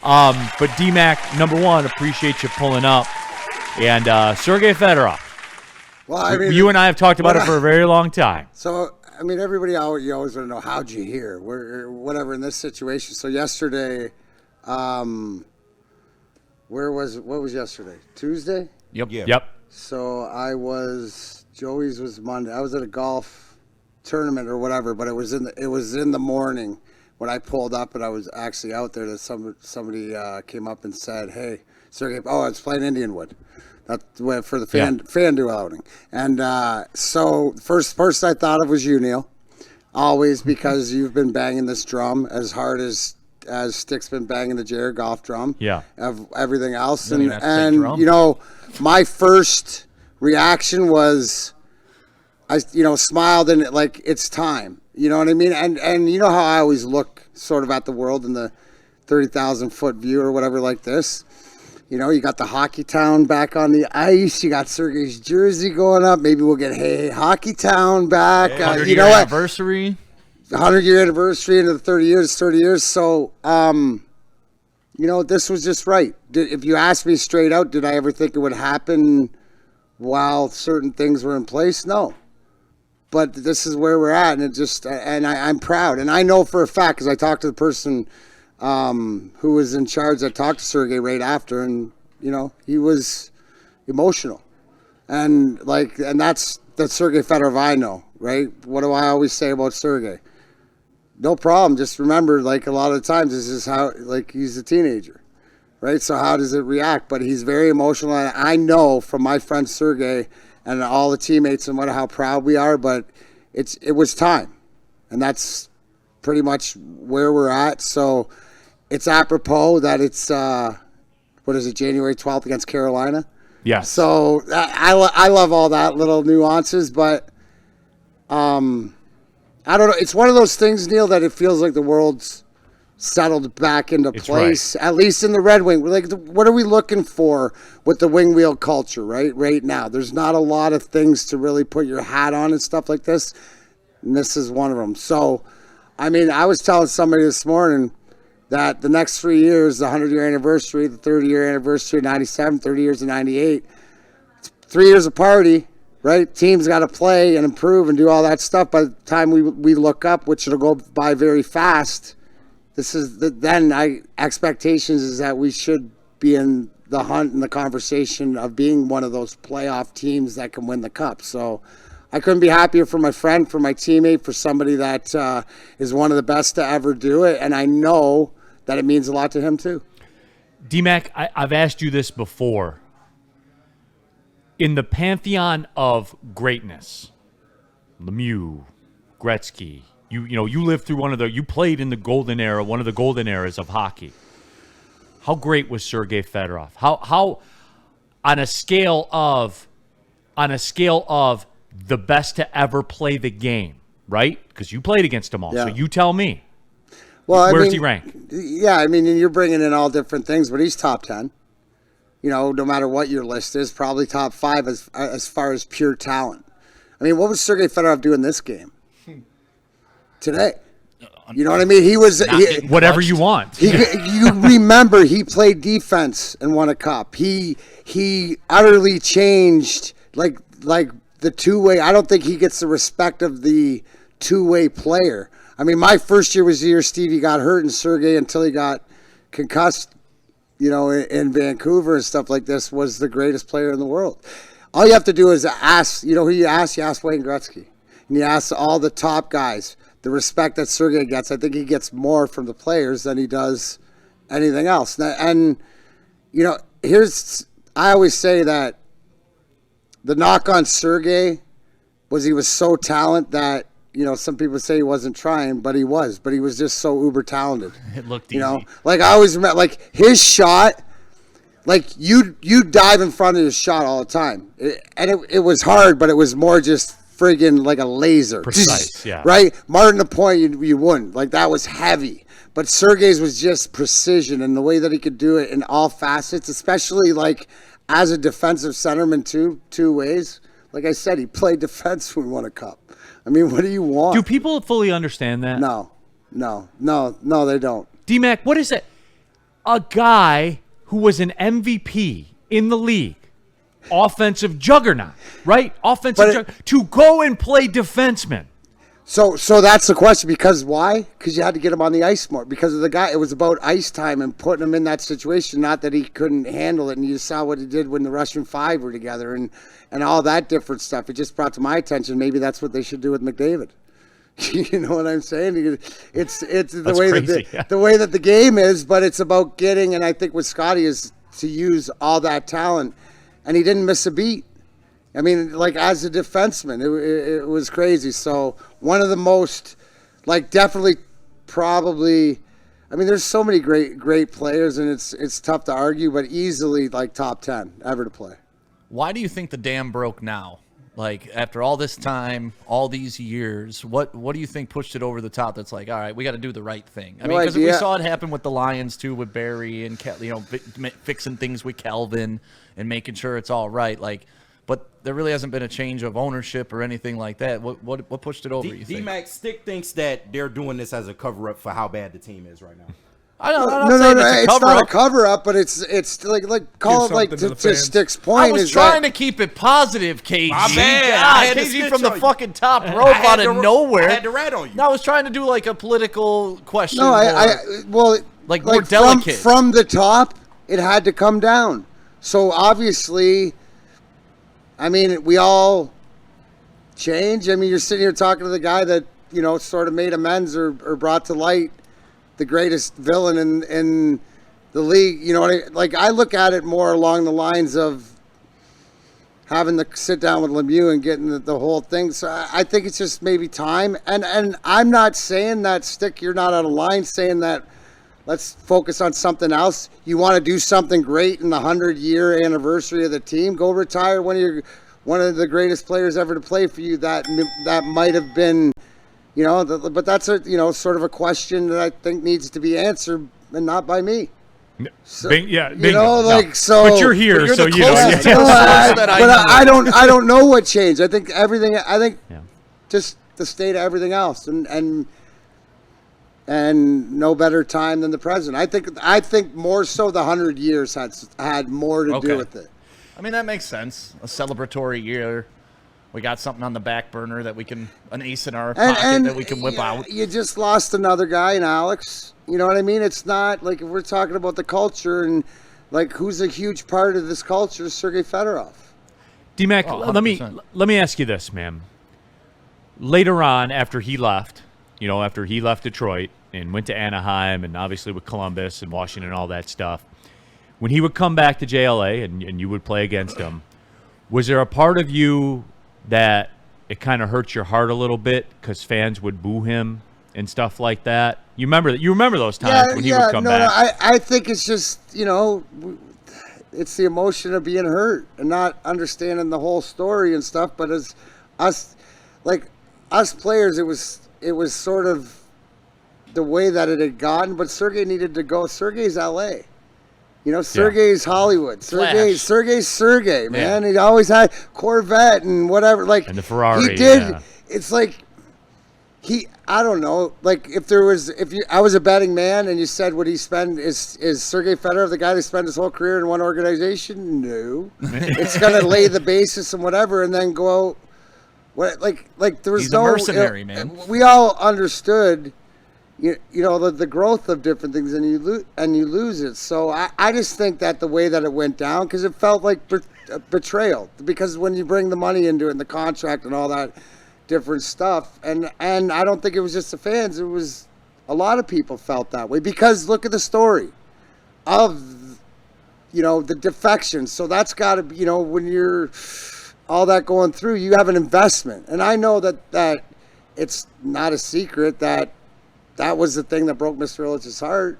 But D-Mac, number one, appreciate you pulling up. And Sergei Fedorov. Well, I mean, you and I have talked about it for a very long time. So, I mean, everybody, you always want to know, how'd you hear? Whatever in this situation. So yesterday, what was yesterday? Tuesday? Yep. Yeah. Yep. So Joey's was Monday. I was at a golf tournament or whatever, but it was in the morning when I pulled up, and I was actually out there that somebody came up and said, "Hey, Sergei, I was playing Indianwood." That's for the fan duo outing. And so first person I thought of was you, Neil, always, because you've been banging this drum as hard as Stick's been banging the Jared golf drum. Yeah. Of everything else. And you know, my first reaction was I smiled and like, it's time. You know what I mean? And you know how I always look sort of at the world in the 30,000 foot view or whatever like this. You know, you got the Hockey Town back on the ice. You got Sergei's jersey going up. Maybe we'll get Hockey Town back. 100-year anniversary. 100-year anniversary into the 30 years. So, this was just right. If you ask me straight out, did I ever think it would happen while certain things were in place? No. But this is where we're at, and I'm proud. And I know for a fact, because I talked to the person who was in charge. I talked to Sergei right after, and he was emotional, and that's Sergei Fedorov I know, right? What do I always say about Sergei? No problem. Just remember, like, a lot of the times this is how, like, he's a teenager, right? So how does it react? But he's very emotional, and I know from my friend Sergei and all the teammates and how proud we are. But it was time, and that's pretty much where we're at. So it's apropos that it's, January 12th against Carolina? Yeah. So I love all that little nuances, but I don't know. It's one of those things, Neil, that it feels like the world's settled back into place, right. At least in the Red Wing. Like, what are we looking for with the wing wheel culture, right now? There's not a lot of things to really put your hat on and stuff like this, and this is one of them. So, I mean, I was telling somebody this morning that the next 3 years, the 100-year anniversary, the 30-year anniversary of 97, 30 years of 98, it's 3 years of party, right? Teams got to play and improve and do all that stuff. By the time we look up, which it'll go by very fast, expectations is that we should be in the hunt and the conversation of being one of those playoff teams that can win the cup. So I couldn't be happier for my friend, for my teammate, for somebody that is one of the best to ever do it. And I know that it means a lot to him too. D-Mac, I've asked you this before. In the pantheon of greatness, Lemieux, Gretzky, you lived through you played in the golden era, one of the golden eras of hockey. How great was Sergei Fedorov? How on a scale of the best to ever play the game, right? Because you played against them all. Yeah. So you tell me. Well, where's he rank? Yeah, I mean, you're bringing in all different things, but he's top 10. No matter what your list is, probably top 5 as far as pure talent. I mean, what was Sergei Fedorov doing this game today? You know what I mean? He was whatever you want. You remember he played defense and won a cup. He utterly changed like the two-way. I don't think he gets the respect of the two-way player. I mean, my first year was the year Stevie got hurt, and Sergei, until he got concussed, in Vancouver and stuff like this, was the greatest player in the world. All you have to do is ask, who you ask? You ask Wayne Gretzky. And you ask all the top guys the respect that Sergei gets. I think he gets more from the players than he does anything else. And I always say that the knock on Sergei was he was so talented that, some people say he wasn't trying, but he was just so uber talented. It looked easy. Like I always remember, like his shot, like you dive in front of his shot all the time. It was hard, but it was more just friggin' like a laser. Precise, yeah. Right? Martin the point, you wouldn't. Like that was heavy. But Sergei's was just precision, and the way that he could do it in all facets, especially like as a defensive centerman two ways. Like I said, he played defense when we won a cup. I mean, what do you want? Do people fully understand that? No, they don't. D-Mac, what is it? a guy who was an MVP in the league, offensive juggernaut, right? To go and play defenseman. So that's the question. Because why? Because you had to get him on the ice more. Because of the guy. It was about ice time and putting him in that situation. Not that he couldn't handle it. And you saw what he did when the Russian Five were together and all that different stuff. It just brought to my attention. Maybe that's what they should do with McDavid. You know what I'm saying? It's the way crazy, the way that the game is, but it's about getting. And I think with Scotty is to use all that talent, and he didn't miss a beat. I mean, like, as a defenseman, it was crazy. So one of the most, like, definitely, probably, I mean, there's so many great players, and it's tough to argue, but easily, like, top 10 ever to play. Why do you think the dam broke now? Like, after all this time, all these years, what do you think pushed it over the top that's like, all right, we got to do the right thing? I mean, because we saw it happen with the Lions, too, with Barry and, fixing things with Kelvin and making sure it's all right. Like, but there really hasn't been a change of ownership or anything like that. What pushed it over, you think? D-Mac Stick thinks that they're doing this as a cover-up for how bad the team is right now. I don't know. No, it's not a cover-up, but it's like call it like to Stick's point. I was trying to keep it positive, KG. My bad. KG from the fucking top rope out of nowhere. I had to rat on you. No, I was trying to do like a political question. No, like more delicate. From the top, it had to come down. So obviously, I mean, we all change. I mean, you're sitting here talking to the guy that, you know, sort of made amends or brought to light the greatest villain in the league. You know what I look at it more along the lines of having to sit down with Lemieux and getting the whole thing. So I think it's just maybe time. And I'm not saying that, Stick, you're not out of line, saying that let's focus on something else. You want to do something great in the 100-year anniversary of the team, go retire one of the greatest players ever to play for you. That might have been, you know, but that's sort of a question that I think needs to be answered, and not by me. So, you know, like, so. But you're here, so you know. I don't know what changed. I think everything. Just the state of everything else, and no better time than the present. I think more so the 100 years had more to do with it. I mean, that makes sense. A celebratory year. We got something on the back burner that an ace in our pocket that we can whip out. You just lost another guy in Alex. You know what I mean? It's not like, if we're talking about the culture and like who's a huge part of this culture, Sergei Fedorov. D-Mac, let me ask you this, man. Later on, after he left Detroit and went to Anaheim and obviously with Columbus and Washington and all that stuff, when he would come back to JLA and you would play against him, was there a part of you that it kind of hurt your heart a little bit because fans would boo him and stuff like that? You remember those times when he would come back? No, I think it's just, you know, it's the emotion of being hurt and not understanding the whole story and stuff. But as us players, it was sort of the way that it had gotten. But Sergei needed to go. Sergei's LA. You know, Sergei's Hollywood. Sergei's Sergei, man. He always had Corvette and whatever. Like, and the Ferrari. He did. Yeah. It's like I don't know. Like, I was a betting man and you said, would he spend, is Sergei Fedorov the guy that spent his whole career in one organization? No. It's going to lay the basis and whatever and then go out. Like there was He's a mercenary, man. We all understood. You know the growth of different things, and you lose it. So I just think that the way that it went down, because it felt like betrayal. Because when you bring the money into it and the contract and all that different stuff, and I don't think it was just the fans. It was a lot of people felt that way. Because look at the story of the defection. So that's got to be, when you're all that going through, you have an investment, and I know that it's not a secret that was the thing that broke Mr. Illich's heart,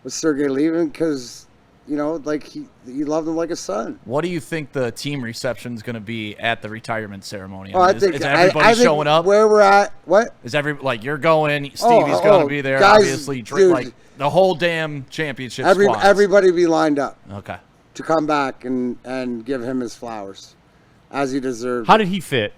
was Sergei leaving, because, he loved him like a son. What do you think the team reception is going to be at the retirement ceremony? Is everybody showing up? Where we're at, what? Is you're going, Stevie's going to be there, guys, obviously, like the whole damn championship squad. Everybody be lined up. Okay. To come back and give him his flowers, as he deserves. How did he fit?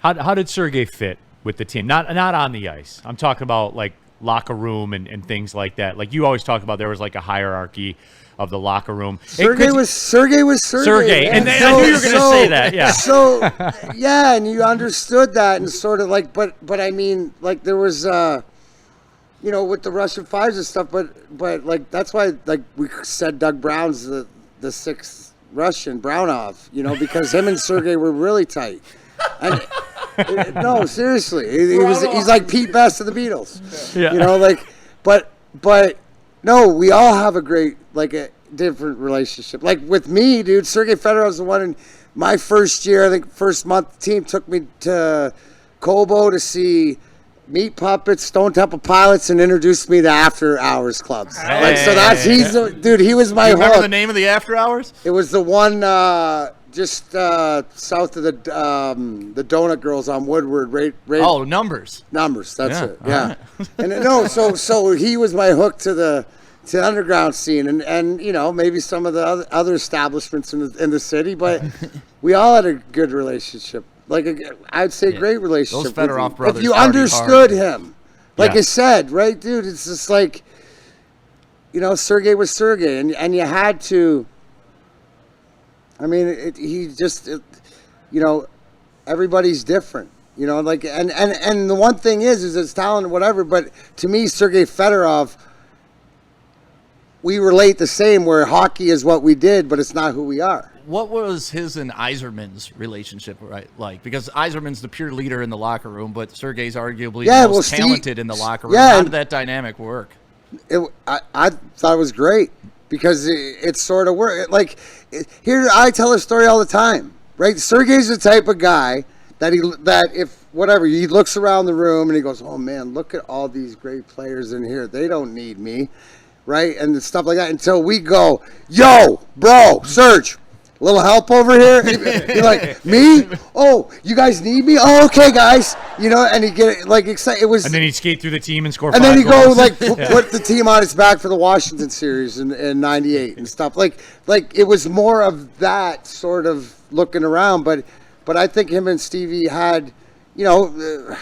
How did Sergei fit with the team? Not on the ice. I'm talking about, like, locker room and things like that. Like you always talk about, there was like a hierarchy of the locker room. Sergei was Sergei. And I knew you were going to say that. Yeah. So yeah, and you understood that, and sort of like, but I mean, like there was, you know, with the Russian fives and stuff, but like that's why like we said Doug Brown's the sixth Russian, Brownov, you know, because him and Sergei were really tight. And no, seriously, he's like Pete Best of the Beatles. Yeah. You know, like, but no, we all have a great, like a different relationship. Like with me, dude, Sergei Fedorov was the one in my first year, I think first month, the team took me to Kobo to see Meat Puppets, Stone Temple Pilots, and introduced me to After Hours clubs. Like, so dude, he was my hook. Remember the name of the After Hours? It was the one just south of the Donut Girls on Woodward. Right. Oh, Numbers. Numbers. That's Yeah. it. Yeah. And no, so he was my hook to the underground scene, and you know, maybe some of the other establishments in the city, but we all had a good relationship. Like I'd say, great relationship. Those Fedorov brothers. If you understood him, like I said, right, dude, it's just like, you know, Sergei was Sergei, and you had to. I mean, you know, everybody's different, you know, like, and the one thing is it's talent, whatever, but to me, Sergei Fedorov, we relate the same, where hockey is what we did, but it's not who we are. What was his and Yzerman's relationship like? Because Yzerman's the pure leader in the locker room, but Sergei's arguably the most talented in the locker room. How did that dynamic work? I thought it was great, because it sort of worked. Like, here, I tell a story all the time, right? Sergei's the type of guy that if whatever, he looks around the room and he goes, oh man, look at all these great players in here. They don't need me, right? And stuff like that, until we go, yo, bro, Serge, a little help over here? You're like, me? Oh, you guys need me? Oh, okay, guys. You know, and he get like excited. It was, and then he'd skate through the team and score. And 5 then he goals. go like put the team on his back for the Washington series in '98 and stuff. Like it was more of that sort of looking around. But I think him and Stevie had, you know,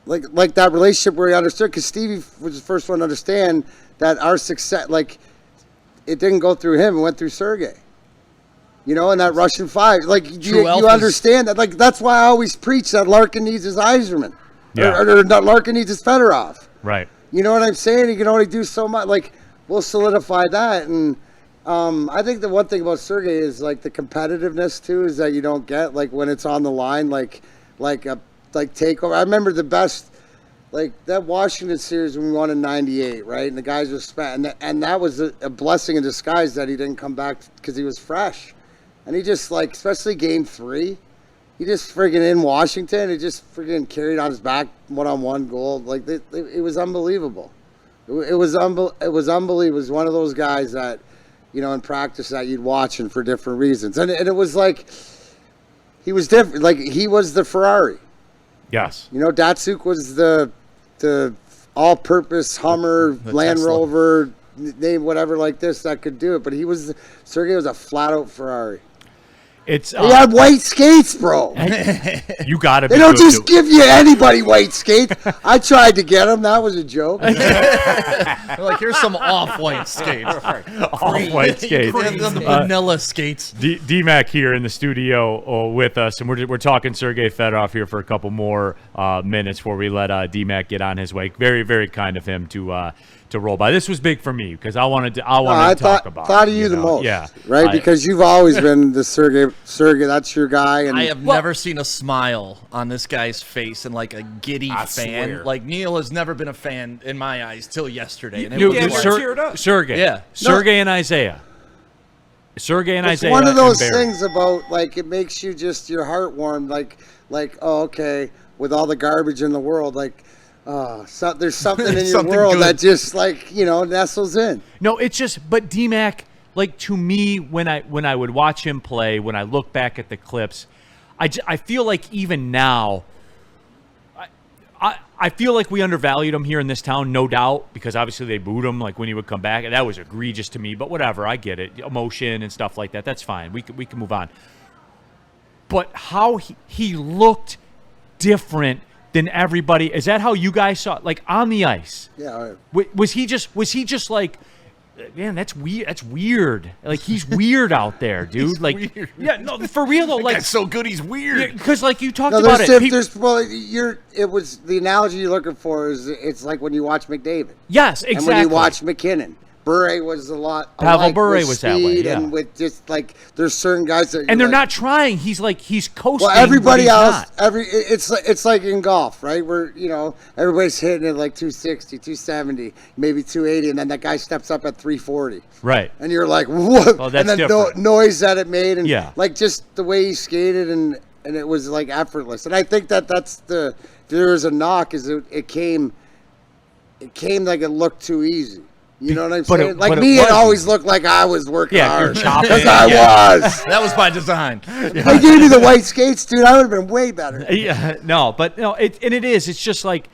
like that relationship where he understood, because Stevie was the first one to understand that our success, like, it didn't go through him; it went through Sergei. You know, and that Russian five, like you understand that. Like, that's why I always preach that Larkin needs his Yzerman, or not Larkin needs his Fedorov. Right. You know what I'm saying? He can only do so much. Like, we'll solidify that, and I think the one thing about Sergei is like the competitiveness too, is that you don't get, like, when it's on the line, like takeover. I remember the best, like that Washington series when we won in '98, right? And the guys were spent, and that was a blessing in disguise that he didn't come back because he was fresh. And he just, like, especially game 3, he just friggin' in Washington, he just friggin' carried on his back one-on-one goal. Like, it was unbelievable. It was unbelievable. It was one of those guys that, you know, in practice that you'd watch him for different reasons. And it was like, he was different. Like, he was the Ferrari. Yes. You know, Datsuk was the all-purpose Hummer, Land Tesla. Rover, name whatever like this that could do it. But Sergei was a flat-out Ferrari. He had white skates, bro. You gotta be. They don't just give you anybody white skates. I tried to get them. That was a joke. They're like, here's some off-white skates. Off-white skates. The vanilla skates. D-Mac here in the studio with us, and we're talking Sergei Fedorov here for a couple more minutes before we let D-Mac get on his way. Very, very kind of him to roll by. This was big for me because I wanted to talk about. Thought of you the most, yeah, right? Because you've always been the Sergei. That's your guy. And I have never seen a smile on this guy's face and like a giddy fan. Swear. Like, Neil has never been a fan in my eyes till yesterday. And Sergei, yeah, Sergei and Isaiah. Sergei and Isaiah. It's one of those things about, like, it makes you just your heart warm. Like, oh, okay, with all the garbage in the world, like. There's something in your Something world good. that just, like, you know, nestles in. No, it's just, but D-Mac, like, to me, when I would watch him play, when I look back at the clips, I feel like even now, I feel like we undervalued him here in this town, no doubt, because obviously they booed him, like, when he would come back, and that was egregious to me, but whatever, I get it, emotion and stuff like that, that's fine, we can move on. But how he looked different than everybody. Is that how you guys saw it? Like on the ice? Yeah. Was he just like, man, that's weird. That's weird. Like he's weird out there, dude. He's like, weird. yeah, no, for real though. Like, That's so good. He's weird. because like you talked No, about there's, it. it was the analogy you're looking for is it's like when you watch McDavid. Yes, exactly. And when you watch McKinnon. Bure was a lot. Pavel Bure with was that way, speed yeah. And with just like there's certain guys that and they're like, not trying. He's coasting. Well, everybody else, not. it's like in golf, right? Where everybody's hitting it like 260, 270, maybe 280, and then that guy steps up at 340, Right. and you're like, what? Oh, that's and then different. noise that it made, and Yeah. like just the way he skated, and it was like effortless. And I think that's if there was a knock, is it came like it looked too easy. You know what I'm saying? Like me, it always looked like I was working hard. chopping. Because I was. That was by design. If I gave you the white skates, dude, I would have been way better. Yeah, no, it is. It's just like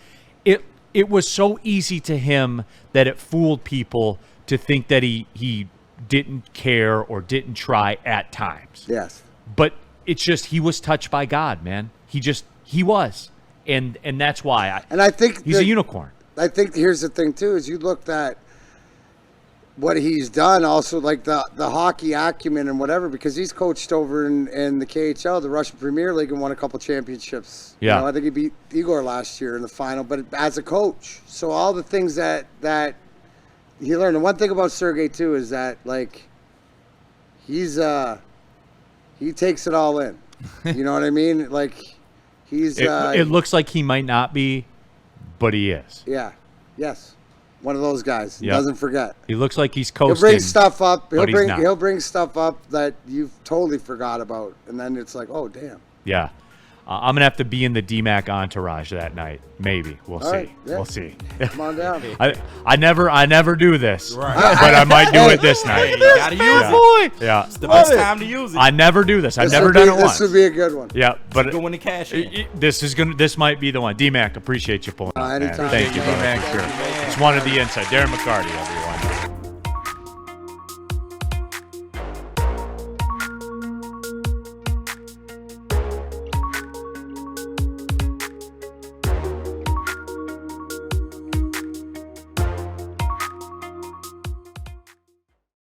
it was so easy to him that it fooled people to think that he didn't care or didn't try at times. Yes. But it's just he was touched by God, man. He was, and that's why. I think he's a unicorn. I think here's the thing too: is you looked at what he's done, also like the hockey acumen and whatever, because he's coached over in the KHL, the Russian Premier League, and won a couple championships. Yeah, I think he beat Igor last year in the final, but as a coach, so all the things that he learned. And one thing about Sergei too is that like he takes it all in. You know what I mean? Like he's it looks like he might not be, but he is. Yeah. Yes. One of those guys. Yep. Doesn't forget. He looks like he's coasting. He'll bring stuff up. He'll bring stuff up that you've totally forgot about, and then it's like, oh damn. Yeah. I'm gonna have to be in the DMAC entourage that night. Maybe we'll see. Right, yeah. We'll see. Come on down. I never do this, Right. but I might do it this night. Hey, you gotta use it. Boy. Yeah, It's the best time to use it. I never do this. I've This never would done be- it once. This would be a good one. Yeah, but Go in the cash in. this might be the one. DMAC, appreciate you pulling up, man. anytime. Thank you, Thank you, brother. man. For sure. Thank you, man. Just wanted the insight. Darren McCarty, everyone.